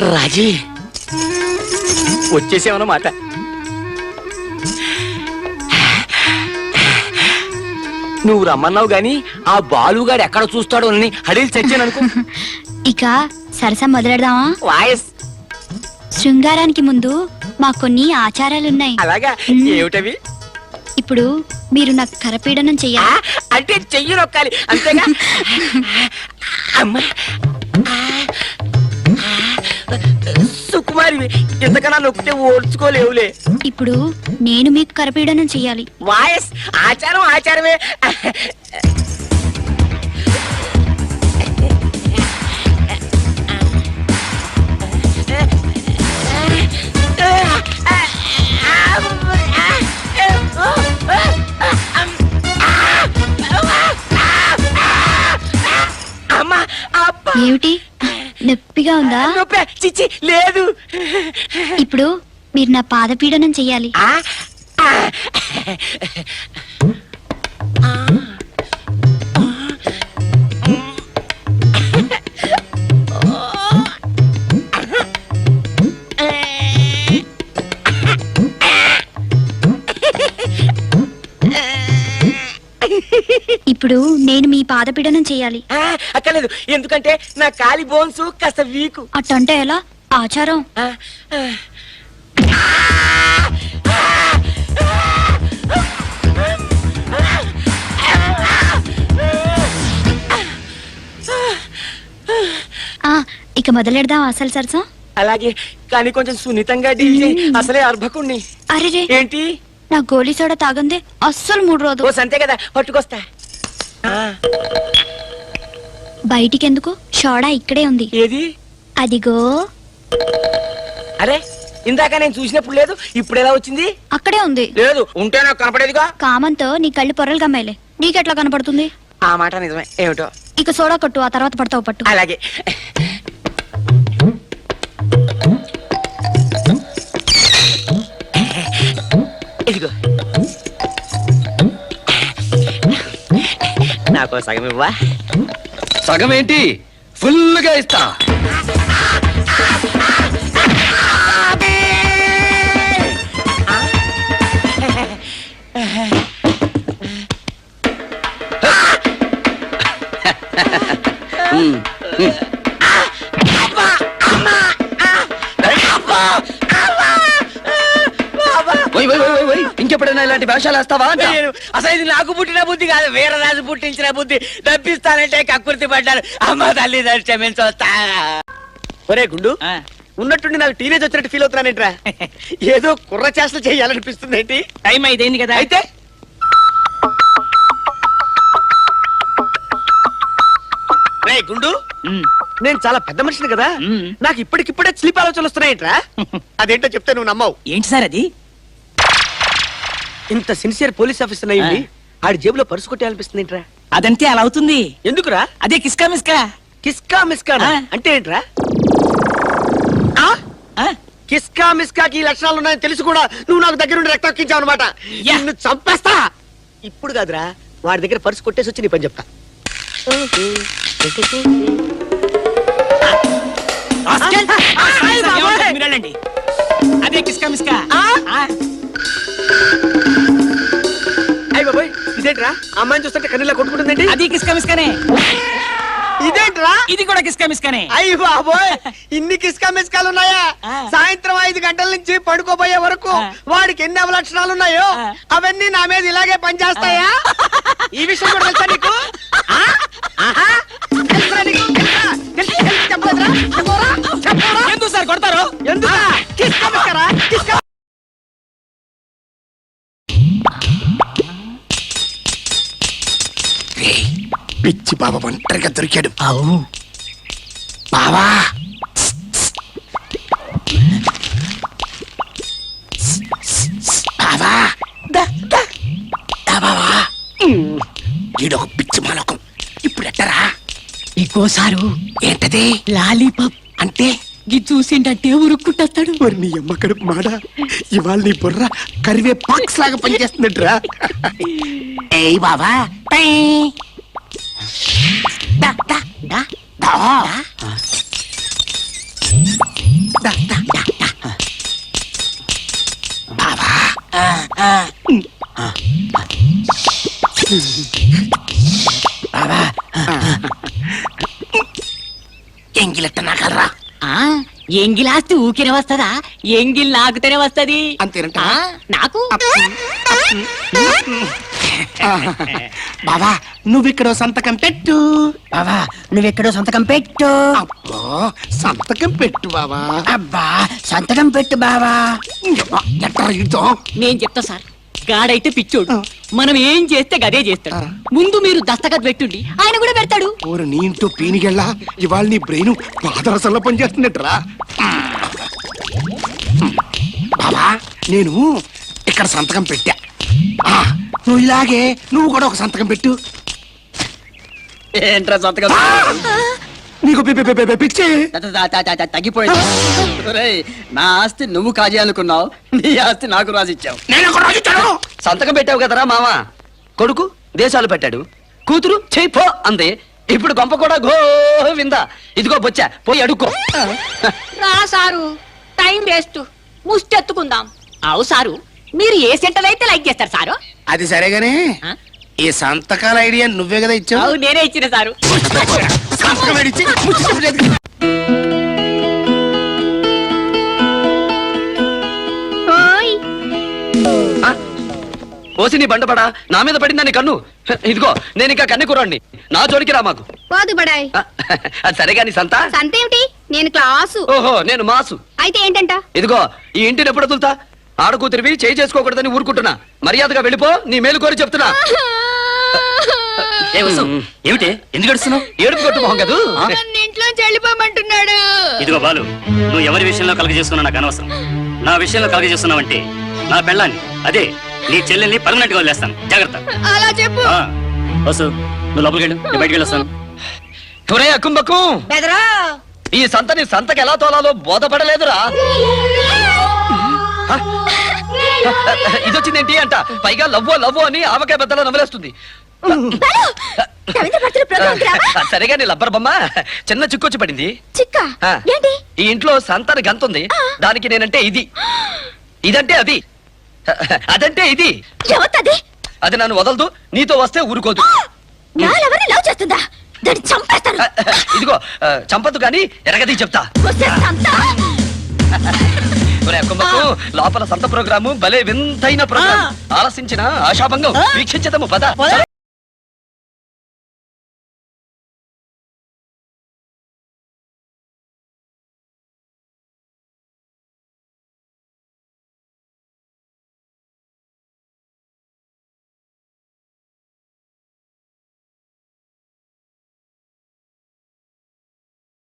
రాజీ వచ్చేసామన్నమాట. నువ్వు రమ్మన్నావు గాని ఆ బాలుగాడు ఎక్కడ చూస్తాడో అని హడీలు చచ్చాననుకో. ఇక సరసా మొదలెడదామా? వాయస్ శృంగారానికి ముందు మా కొన్ని ఆచారాలున్నాయి. అలాగా? ఏమిటవి? ఇప్పుడు మీరు నాకు కరపీడనం చెయ్యాలి. అంటే చెయ్యి నొక్కాలి అంతేగా? అమ్మా సుకుమారి, ఇంతకన్నా నొక్కితే ఓడ్చుకోలేవులే. ఇప్పుడు నేను మీకు కరపీడనం చెయ్యాలి. వాయస్ ఆచారం ఆచారమే. ఏమిటి నొప్పిగా ఉందా? చిచ్చి లేదు. ఇప్పుడు మీరు నా పాదపీడనం చెయ్యాలి. ఇప్పుడు నేను మీ పాదపీడనం చెయ్యాలి. అక్కర్లేదు, ఎందుకంటే నా కాలి బోన్స్ కాస్త వీకు. అట్టంటే ఎలా? ఆచారం. ఇక మొదలెడదాం అసలు సరసం. అలాగే, కానీ కొంచెం సున్నితంగా డీల్ చేయి. అసలే అర్భకుణ్ణి. అరే ఏంటి? నా గోలీ సోడా తాగందే అస్సలు 3 రోజు. ఓ సంతే కదా, పట్టుకొస్తా. బయటికెందుకు? సోడా ఇక్కడే ఉంది. ఏది? అదిగో. అరే, ఇందాక నేను చూసినప్పుడు లేదు, ఇప్పుడు ఎలా వచ్చింది? అక్కడే ఉంది. లేదు, ఉంటే నాకు కనపడేదిగా. కామంతో నీ కళ్ళు పొరలు కమ్మేలే, నీకెట్లా కనపడుతుంది? ఆ మాట నిజమే. ఏమిటో. ఇక సోడా కొట్టు, ఆ తర్వాత పడతావు పట్టు. అలాగే. ఇదిగో, నాకు సగం ఇవ్వా? సగం ఏంటి, ఫుల్గా ఇస్తా. ఇంకెప్పుడైనా ఇలాంటి వేషాలు వేస్తావా? అసలు ఇది నాకు పుట్టిన బుద్ధి కాదు, వీరరాజు పుట్టించిన బుద్ధి. డబ్బిస్తానంటే కక్కుర్తి పడ్డారు. అమ్మ తల్లి క్షమించొస్తా. ఒరే గుండు, ఉన్నట్టుండి నాకు టీనేజ్ వచ్చినట్టు ఫీల్ అవుతున్నానేంట్రా? ఏదో కుర్ర చేష్టలు చేయాలనిపిస్తుంది. ఏంటి? టైం అయిపోయింది కదా. అయితే రే గుండు, నేను చాలా పెద్ద మనిషిని కదా, నాకు ఇప్పటికిప్పుడే స్లీప్ ఆలోచనలు వస్తున్నాయేంట్రా? అదేంటో చెప్తే నువ్వు నమ్మవు. ఏంటి సార్ అది? ఇంత సిన్సియర్ పోలీస్ ఆఫీసర్ అయ్యింది, ఆడి జేబులో పర్సు కొట్టేయాలనిపిస్తుంది ఏంట్రా? అదంతే, అలా అవుతుంది. ఎందుకురా? అదే కిస్కా మిస్కా. కిస్కా మిస్కా అంటే ఏంట్రా? కిస్కా మిస్కాకి ఈ లక్షణాలు ఉన్నాయని తెలిసి కూడా నువ్వు నాకు దగ్గర నుండి రక్తం ఎక్కించావు అనమాట. నిన్ను చంపేస్తా. ఇప్పుడు కాదురా, వాడి దగ్గర పర్సు కొట్టేసి వచ్చి నీ పని చెప్తా. అదే కిస్కా మిస్కా. అయ్య బాబోయ్, ఇదేంట్రా? అమ్మాయిని చూస్తుంటే కన్నీళ్ళ కొట్టుకుంటుందండి. అది కిస్కా మిస్కానే. ఇదేంట్రా? ఇది కూడా కిస్కా మిస్కానే. అయ్య బాబోయ్, ఇన్ని కిస్కా మిస్కాలు ఉన్నాయా? సాయంత్రం 5 గంటల నుంచి పడుకోబోయే వరకు వాడికి ఎన్ని అవలక్షణాలు ఉన్నాయో అవన్నీ నా మీద ఇలాగే పనిచేస్తాయా? ఈ విషయం కూడా తెలుసా నీకు? ఎందుకు సార్ కొడతారు? ఎందుకు? కిస్కా మిస్కారా? కిస్కా పిచ్చి బాబా ఒంటరిగా దొరికాడు. అవును బావా, బావా, బావా, ఈడొక పిచ్చి మాలకం. ఇప్పుడు ఎట్టరా? ఇంకోసారు ఏంటది? లాలీపాప్ అంటే ఇది చూసిందంటే ఉరుక్కుంటాడు. మరి నీ అమ్మ కడుపు మాడ, ఇవాళ నీ బుర్ర కరివే పాక్స్ లాగా పనిచేస్తున్నట్రా. ఏయ్ బావా, ఎంగిలెట్ట నాకలరా ఆ ఎంగిలాస్తి ఊకినే వస్తదా ఎంగిల్ నాకుతేనే వస్తది అంతేనంట ఆ, నాకు బావా నువ్విక్కడ సంతకం పెట్టు బావా నువ్వెక్కడో సంతకం పెట్టు అబ్బో సంతకం పెట్టు బావా అబ్బా సంతకం పెట్టు బావా ఎట్లా ఇద్దాం నేను చెప్తా సార్ గాడైతే పిచ్చోడు మనం ఏం చేస్తే గదే చేస్తాడు ముందు మీరు దస్తఖత్ పెట్టుండి ఆయన కూడా పెడతాడు ఓరు నీ ఇంటూ పీనిగెళ్ళా ఇవాళ నీ బ్రెయిన్ పాదరసంలో పనిచేస్తున్నట్రా బావా నేను ఇక్కడ సంతకం పెట్టా ఆ, నువ్వు ఇలాగే నువ్వు కూడా ఒక సంతకం పెట్టు ఏంట్రా సంతకం నీకు పిచ్చి తగ్గిపోయింది ఒరేయ్, నా ఆస్తి నువ్వు కాజీ అనుకున్నావు నీ ఆస్తి నాకు రాసిచ్చావు నేను ఒక రోజు ఇచ్చాను. సంతకం పెట్టావు కదరా మామ కొడుకు దేశాలు పెట్టాడు కూతురు చెయ్యి పో అంది ఇప్పుడు గొంప కూడా గోవిందా ఇదిగో బొచ్చా పోయి అడుక్కో రా సారు టైం వేస్ట్ ముష్టెత్తుకుందాం అవు సారు మీరు ఏ సెంటర్ అయితే లైక్ చేస్తారు సారు అది సరేగానే ఆ? ఈ సంతకాల ఐడియా నువ్వే కదా ఇచ్చావు అవు నేనే ఇచ్చిన సారు సంతకం ఏడిచ్చి ముచ్చి చెప్పలేదు. ఓయ్ పోసి నీ బండపడా నా మీద పడిందని కన్ను ఇదిగో నేను ఇంకా కన్ను కురాడిని నా జోలికి రా మాకు పోదు బడాయ్ అది సరేగా నీ సంత సంతేమిటి నేను క్లాసు ఓహో నేను మాసు అయితే ఏంటంట ఇదిగో ఈ ఇంటిని ఎప్పుడు వదులుతా ఆడకూతురివి చేయి చేసుకోకూడదని ఊరుకుంటున్నా మర్యాదగా వెళ్ళిపో నీ మేలు కోరి చెప్తున్నా ఏమిటి ఎందుకు గడుస్తున్నావు ఏడుపు కొట్టు మొహం కదూ ఇంట్లో చెల్లిపోమంటున్నాడు ఇదిగో బాలు నువ్వు ఎవరి విషయంలో కలగ చేసుకున్నా నాకు అనవసరం నా విషయంలో కలగ చేస్తున్నావంటే నా పెళ్ళాన్ని అదే నీ చెల్లెల్ని పర్మనెంట్ గా వదిలేస్తాను జాగ్రత్త అలా చెప్పు ఆ, వసు నువ్వు లోపలికి వెళ్ళు నేను బయటికి వెళ్ళొస్తాను తురే అకుంబకు బెదరా ఈ సంతని సంతకి ఎలా తోలాలో బోధపడలేదురా ఇదొచ్చిందేంటి అంట పైగా లవ్వో లవ్వో అని ఆవకాయ బద్దలో నవ్వులేస్తుంది సరేగా నీ లబ్బర్ బొమ్మ చిన్న చిక్కొచ్చి పడింది చిక్క ఆ. ఏంటి ఈ ఇంట్లో సంతని గంతుంది దానికి నేనంటే ఇది ఇదంటే అది అదంటే ఇది ఎవతది అది నన్ను వదలదు నీతో వస్తే ఊరుకోదు నాలెవరిని లవ్ చేస్తుందా దాన్ని చంపేస్తాను ఇదిగో చంపదు కానీ ఎరగది చెప్తా వస్తే సంత. ఒరే అక్కమ్మకు, లోపల సంత ప్రోగ్రాము భలే వింతైన ప్రోగ్రాం ఆలసించిన ఆశాభంగం వీక్షించదము పద